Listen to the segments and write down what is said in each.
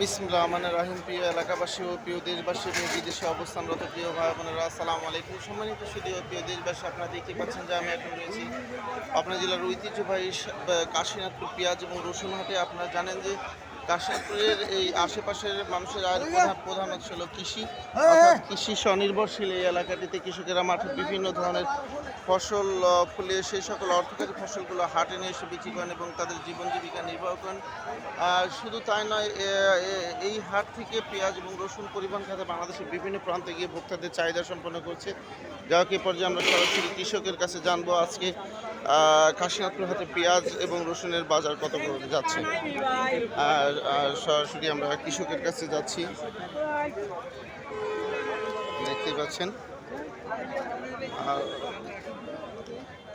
বিসমিল্লাহির রহমানির রহিম। প্রিয় এলাকাবাসী ও প্রিয় দেশবাসী এবং বিদেশে অবস্থানরত প্রিয় ভাই বোনেরা, আসসালামু আলাইকুম। সম্মানিত সুধী ও প্রিয় দেশবাসী, আপনারা দেখতে পাচ্ছেন যে আমি এখন রয়েছি পাবনা জেলার ঐতিহ্যবাহী কাশীনাথপুর পেঁয়াজ এবং রসুন হাটে। আপনারা জানেন যে কাশীনাথপুরের এই আশেপাশের মানুষের আয়ের প্রধান উৎস হলো কৃষি, অর্থাৎ কৃষি স্বনির্ভরশীল এই এলাকাটিতে কৃষকেরা মাঠে বিভিন্ন ধরনের ফসল ফলে সেই সকল অর্থকারী ফসলগুলো হাটে নিয়ে এসে বিক্রি করেন এবং তাদের জীবন জীবিকা নির্বাহ করেন। আর শুধু তাই নয়, এই হাট থেকে পেঁয়াজ এবং রসুন পরিবহন খাতে বাংলাদেশের বিভিন্ন প্রান্তে গিয়ে ভোক্তাদের চাহিদা সম্পন্ন করছে। যাক, এ পর্যায়ে আমরা সরাসরি কৃষকের কাছে জানবো আজকে কাশীনাথপুর হাটে পেঁয়াজ এবং রসুনের বাজার কত করে যাচ্ছে। আর সরাসরি আমরা কৃষকের কাছে যাচ্ছি, দেখতেই পাচ্ছেন।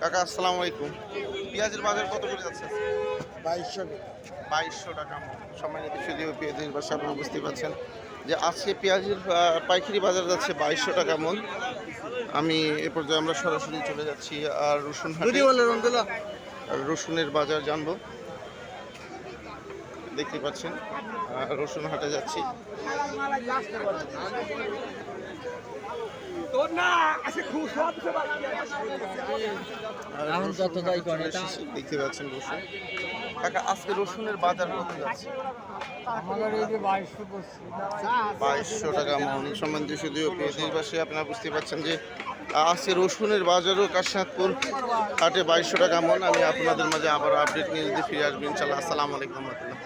কাকা, আসসালামু আলাইকুম। পেঁয়াজের বাজার কত করে যাচ্ছে? 2200 টাকা। সম্মানিত সুদীয় পেঁয়াজের বাসা, আপনারা বুঝতে পারছেন যে আজকে পেঁয়াজের পাইকারি বাজার যাচ্ছে 2200 টাকা মন। আমি এ পর্যায়ে আমরা সরাসরি চলে যাচ্ছি আর রসুন হাটে, রসুনের বাজার জানবো। দেখতে পাচ্ছেন রসুন হাটে যাচ্ছি। দেখতে পাচ্ছেন রসুন। কাকা, আজকে রসুনের বাজার কত যাচ্ছে? 2200 টাকা মন। সম্বন্ধে শুধু দেশবাসী, আপনারা বুঝতে পারছেন যে আজকে রসুনের বাজারও কাশীনাথপুর হাটে 2200 টাকা মন। আমি আপনাদের মাঝে আবার আপডেট নিয়ে যদি ফিরে আসবেন ইনশাল্লাহ। আসসালামু আলাইকুম রহমতুল্লাহ।